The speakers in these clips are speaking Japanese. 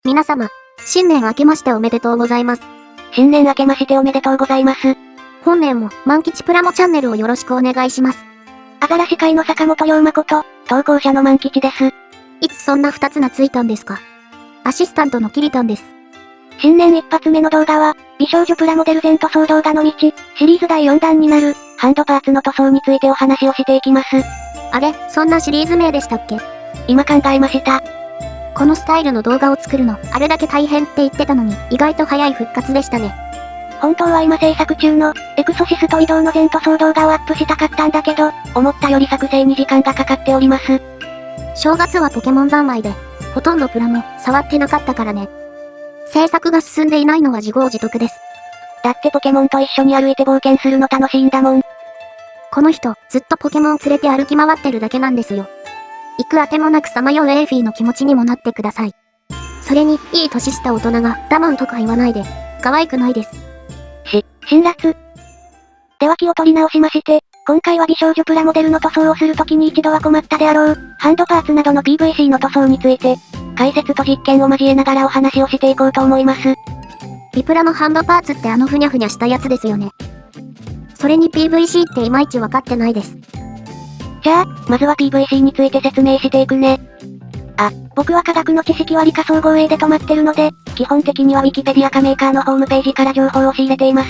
皆様、新年明けましておめでとうございます。新年明けましておめでとうございます。本年も、万吉プラモチャンネルをよろしくお願いします。アザラシ会の坂本龍馬こと、投稿者の万吉です。いつそんな二つがついたんですか？アシスタントのキリタンです。新年一発目の動画は、美少女プラモデル全塗装動画の道、シリーズ第4弾になる、ハンドパーツの塗装についてお話をしていきます。あれ、そんなシリーズ名でしたっけ？今考えました。このスタイルの動画を作るの、あれだけ大変って言ってたのに、意外と早い復活でしたね。本当は今制作中の、エクソシスト移動の全塗装動画をアップしたかったんだけど、思ったより作成に時間がかかっております。正月はポケモン三昧で、ほとんどプラモ、触ってなかったからね。制作が進んでいないのは自業自得です。だってポケモンと一緒に歩いて冒険するの楽しいんだもん。この人、ずっとポケモン連れて歩き回ってるだけなんですよ。行くあてもなくさまようエーフィーの気持ちにもなってください。それに、いい年した大人が、我慢とか言わないで、可愛くないです。辛辣。では気を取り直しまして、今回は美少女プラモデルの塗装をするときに一度は困ったであろう、ハンドパーツなどの PVC の塗装について、解説と実験を交えながらお話をしていこうと思います。ビプラのハンドパーツってあのふにゃふにゃしたやつですよね。それに PVC っていまいちわかってないです。じゃあ、まずは PVC について説明していくね。僕は科学の知識は理科総合 A で止まってるので、基本的には Wikipedia かメーカーのホームページから情報を仕入れています。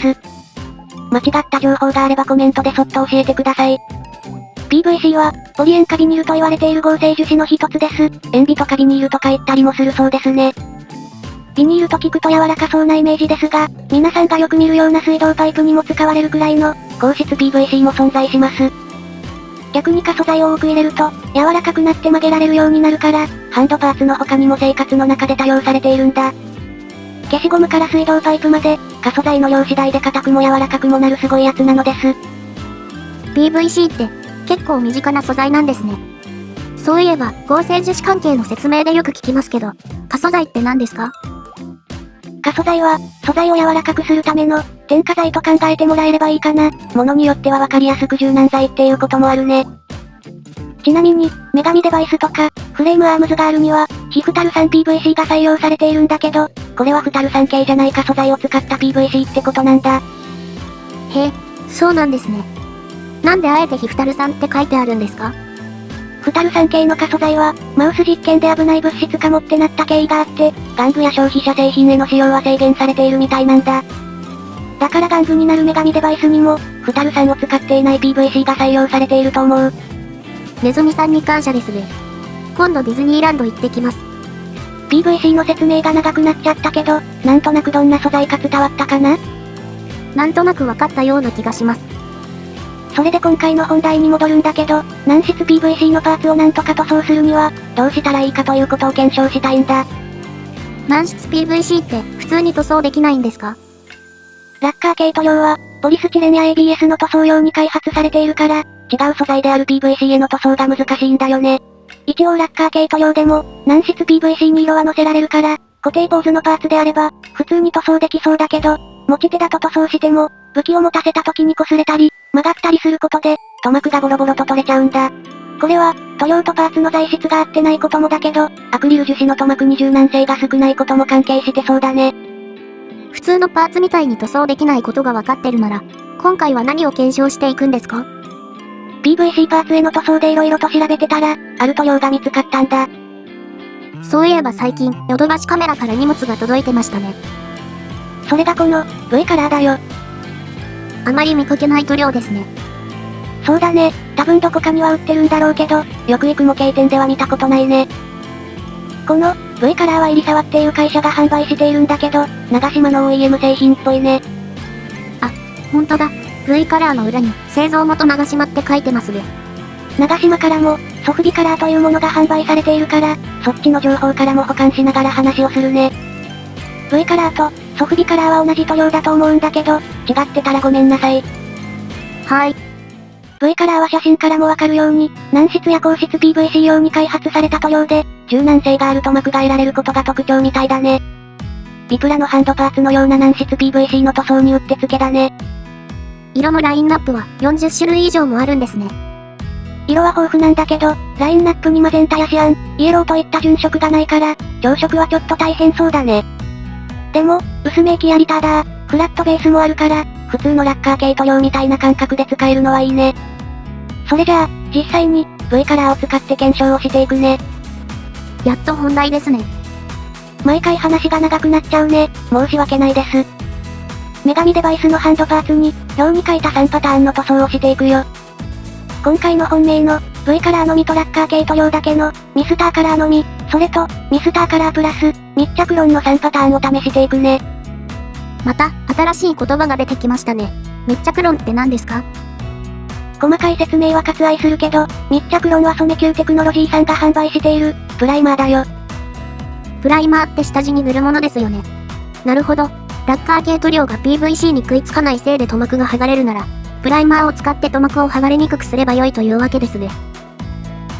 間違った情報があればコメントでそっと教えてください。PVC は、ポリ塩化ビニルと言われている合成樹脂の一つです。塩ビとかビニールとか言ったりもするそうですね。ビニールと聞くと柔らかそうなイメージですが、皆さんがよく見るような水道パイプにも使われるくらいの、硬質 PVC も存在します。逆に可素材を多く入れると、柔らかくなって曲げられるようになるから、ハンドパーツの他にも生活の中で多用されているんだ。消しゴムから水道パイプまで、可素材の量次第で硬くも柔らかくもなるすごいやつなのです。PVC って、結構身近な素材なんですね。そういえば、合成樹脂関係の説明でよく聞きますけど、可素材って何ですか？可素材は、素材を柔らかくするための、添加剤と考えてもらえればいいかな。ものによってはわかりやすく柔軟剤っていうこともあるね。ちなみに、女神デバイスとか、フレームアームズガールには、非フタル酸 PVC が採用されているんだけど、これはフタル酸系じゃない可素材を使った PVC ってことなんだ。へえ、そうなんですね。なんであえて非フタル酸って書いてあるんですか？フタル酸系の可素材は、マウス実験で危ない物質かもってなった経緯があって、玩具や消費者製品への使用は制限されているみたいなんだ。だから玩具になる女神デバイスにも、フタル酸を使っていない PVC が採用されていると思う。ネズミさんに感謝ですね。今度ディズニーランド行ってきます。PVC の説明が長くなっちゃったけど、なんとなくどんな素材か伝わったかな？なんとなく分かったような気がします。それで今回の本題に戻るんだけど、軟質 PVC のパーツをなんとか塗装するには、どうしたらいいかということを検証したいんだ。軟質 PVC って普通に塗装できないんですか？ラッカー系塗料は、ポリスチレンや ABS の塗装用に開発されているから、違う素材である PVC への塗装が難しいんだよね。一応ラッカー系塗料でも、軟質 PVC に色は乗せられるから、固定ポーズのパーツであれば、普通に塗装できそうだけど、持ち手だと塗装しても、武器を持たせた時に擦れたり、曲がったりすることで、塗膜がボロボロと取れちゃうんだ。これは、塗料とパーツの材質が合ってないこともだけど、アクリル樹脂の塗膜に柔軟性が少ないことも関係してそうだね。普通のパーツみたいに塗装できないことが分かってるなら、今回は何を検証していくんですか？ PVC パーツへの塗装で色々と調べてたら、ある塗料が見つかったんだ。そういえば最近、ヨドバシカメラから荷物が届いてましたね。それがこの、V カラーだよ。あまり見かけない塗料ですね。そうだね、多分どこかには売ってるんだろうけど、よく行く模型店では見たことないね。この、V カラーは入沢っていう会社が販売しているんだけど、長島の OEM 製品っぽいね。あ、ほんとだ。V カラーの裏に、製造元長島って書いてますね。長島からも、ソフビカラーというものが販売されているから、そっちの情報からも補完しながら話をするね。V カラーと、ソフビカラーは同じ塗料だと思うんだけど、違ってたらごめんなさい。はい。V カラーは写真からもわかるように、軟質や硬質 PVC 用に開発された塗料で、柔軟性があると膜が得られることが特徴みたいだね。ビプラのハンドパーツのような軟質 PVC の塗装にうってつけだね。色のラインナップは40種類以上もあるんですね。色は豊富なんだけど、ラインナップにマゼンタやシアン、イエローといった純色がないから、朝食はちょっと大変そうだね。でも、薄め液やリターダー、フラットベースもあるから、普通のラッカー系塗料みたいな感覚で使えるのはいいね。それじゃあ、実際に、V カラーを使って検証をしていくね。やっと本題ですね。毎回話が長くなっちゃうね。申し訳ないです。女神デバイスのハンドパーツに、表に書いた3パターンの塗装をしていくよ。今回の本命の、V カラーのみとラッカー系塗料だけの、ミスターカラーのみ、それと、ミスターカラープラス、密着論の3パターンを試していくね。また、新しい言葉が出てきましたね。密着論って何ですか？細かい説明は割愛するけど、密着論は染久テクノロジーさんが販売している、プライマーだよ。プライマーって下地に塗るものですよね。なるほど。ラッカー系塗料が PVC に食いつかないせいで塗膜が剥がれるなら、プライマーを使って塗膜を剥がれにくくすれば良いというわけですね。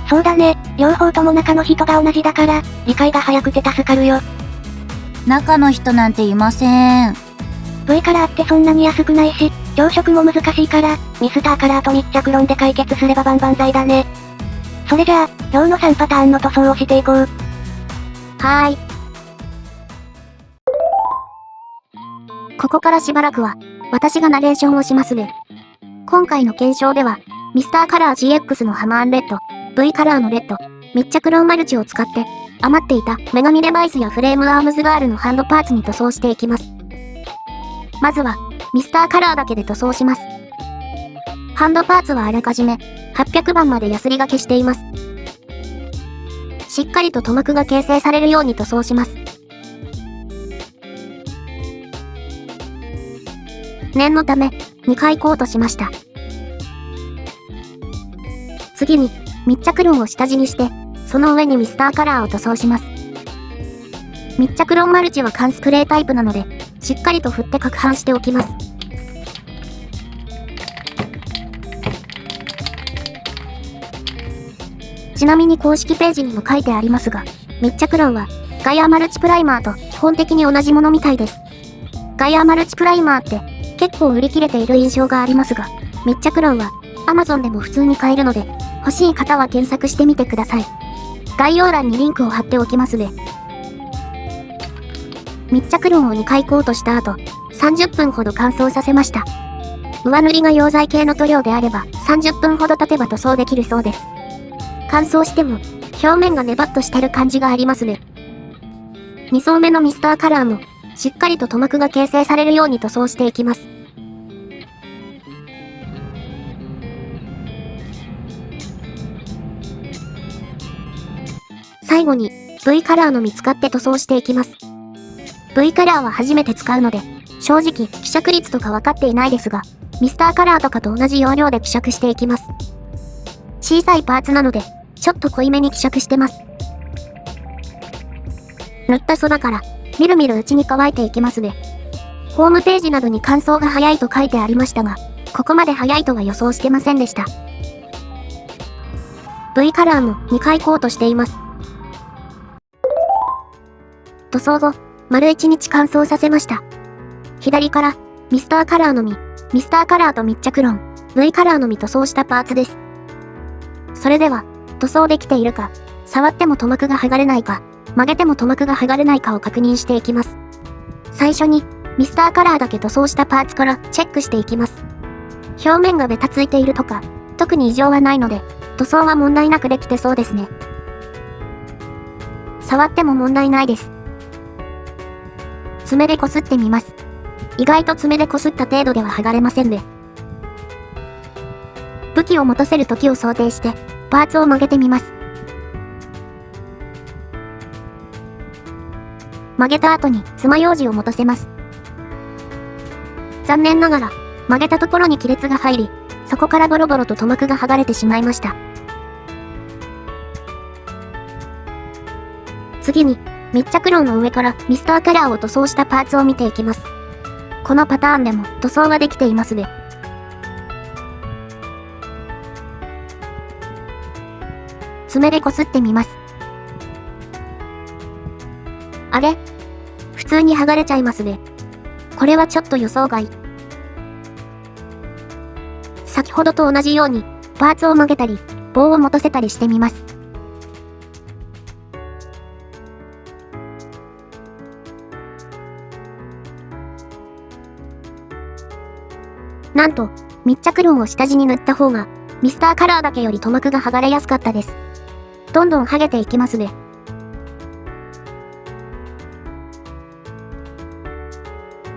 そうだね。両方とも中の人が同じだから、理解が早くて助かるよ。中の人なんていません。V カラーってそんなに安くないし、朝食も難しいから、ミスターカラーと密着論で解決すれば万々歳だね。それじゃあ、今日の3パターンの塗装をしていこう。はーい。ここからしばらくは、私がナレーションをしますね。今回の検証では、ミスターカラー GX のハマーンレッド、V カラーのレッド、密着論マルチを使って、余っていた女神デバイスやフレームアームズガールのハンドパーツに塗装していきます。まずは、ミスターカラーだけで塗装します。ハンドパーツはあらかじめ、800番までヤスリがけしています。しっかりと塗膜が形成されるように塗装します。念のため、2回コートしました。次に、密着論を下地にして、その上にミスターカラーを塗装します。密着論マルチは缶スプレータイプなので、しっかりと振って攪拌しておきます。ちなみに公式ページにも書いてありますが、密着論は、ガイアマルチプライマーと基本的に同じものみたいです。ガイアマルチプライマーって結構売り切れている印象がありますが、密着論は Amazon でも普通に買えるので、欲しい方は検索してみてください。概要欄にリンクを貼っておきますね。密着論を2回コートした後、30分ほど乾燥させました。上塗りが溶剤系の塗料であれば30分ほど経てば塗装できるそうです。乾燥しても表面がネバッとしてる感じがありますね。2層目のミスターカラーもしっかりと塗膜が形成されるように塗装していきます。最後に V カラーのみ使って塗装していきます。V カラーは初めて使うので、正直希釈率とか分かっていないですが、ミスターカラーとかと同じ要領で希釈していきます。小さいパーツなので、ちょっと濃いめに希釈してます。塗ったそばから、みるみるうちに乾いていきますね。ホームページなどに乾燥が早いと書いてありましたが、ここまで早いとは予想してませんでした。V カラーも2回コートしています。塗装後、丸1日乾燥させました。左から、ミスターカラーのみ、ミスターカラーと密着論、V カラーのみ塗装したパーツです。それでは、塗装できているか、触っても塗膜が剥がれないか、曲げても塗膜が剥がれないかを確認していきます。最初に、ミスターカラーだけ塗装したパーツからチェックしていきます。表面がベタついているとか、特に異常はないので、塗装は問題なくできてそうですね。触っても問題ないです。爪でこすってみます。意外と爪でこすった程度では剥がれませんね。武器を持たせる時を想定して、パーツを曲げてみます。曲げた後に爪楊枝を持たせます。残念ながら、曲げたところに亀裂が入り、そこからボロボロと塗膜が剥がれてしまいました。次に、密着論の上からミスターカラーを塗装したパーツを見ていきます。このパターンでも塗装ができていますね。爪でこすってみます。あれ？普通に剥がれちゃいますね。これはちょっと予想外。先ほどと同じように、パーツを曲げたり、棒を持たせたりしてみます。なんと、密着ロンを下地に塗った方が、ミスターカラーだけより塗膜が剥がれやすかったです。どんどん剥げていきますね。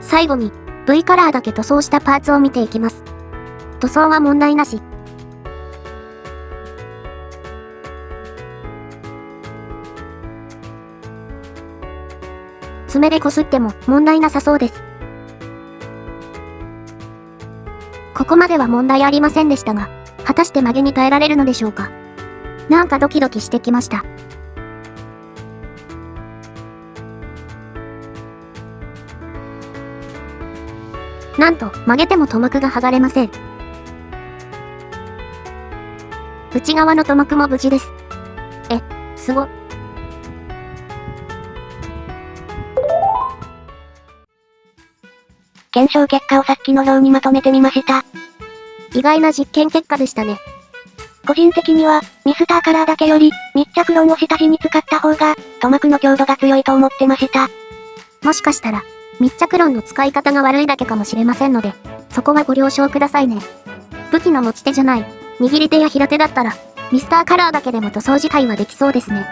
最後に、V カラーだけ塗装したパーツを見ていきます。塗装は問題なし。爪で擦っても問題なさそうです。ここまでは問題ありませんでしたが、果たして曲げに耐えられるのでしょうか。なんかドキドキしてきました。なんと曲げても塗膜が剥がれません。内側の塗膜も無事です。すご。検証結果をさっきの表にまとめてみました。意外な実験結果でしたね。個人的には、ミスターカラーだけより、密着ロンを下地に使った方が、塗膜の強度が強いと思ってました。もしかしたら、密着ロンの使い方が悪いだけかもしれませんので、そこはご了承くださいね。武器の持ち手じゃない、握り手や平手だったら、ミスターカラーだけでも塗装自体はできそうですね。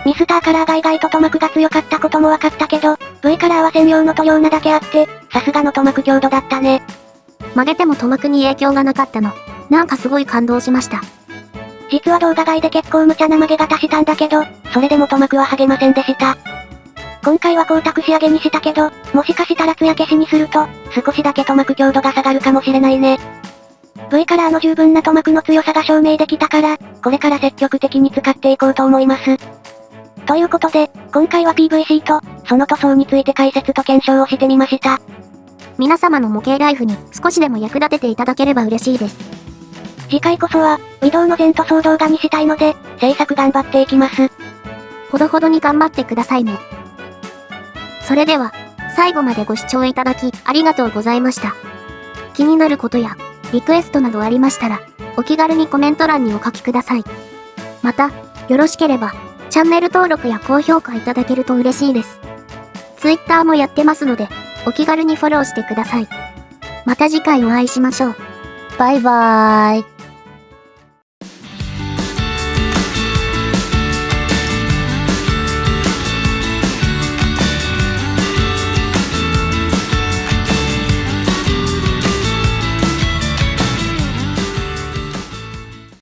ミスターカラーが意外と塗膜が強かったことも分かったけど、V カラーは専用の塗料なだけあって、さすがの塗膜強度だったね。曲げても塗膜に影響がなかったの、なんかすごい感動しました。実は動画外で結構無茶な曲げ方したんだけど、それでも塗膜は剥げませんでした。今回は光沢仕上げにしたけど、もしかしたら艶消しにすると、少しだけ塗膜強度が下がるかもしれないね。V カラーの十分な塗膜の強さが証明できたから、これから積極的に使っていこうと思います。ということで、今回は PVC と、その塗装について解説と検証をしてみました。皆様の模型ライフに少しでも役立てていただければ嬉しいです。次回こそは、ウィドウの全塗装動画にしたいので、制作頑張っていきます。ほどほどに頑張ってくださいね。それでは、最後までご視聴いただき、ありがとうございました。気になることや、リクエストなどありましたら、お気軽にコメント欄にお書きください。また、よろしければ、チャンネル登録や高評価いただけると嬉しいです。Twitter もやってますので、お気軽にフォローしてください。また次回お会いしましょう。バイバーイ。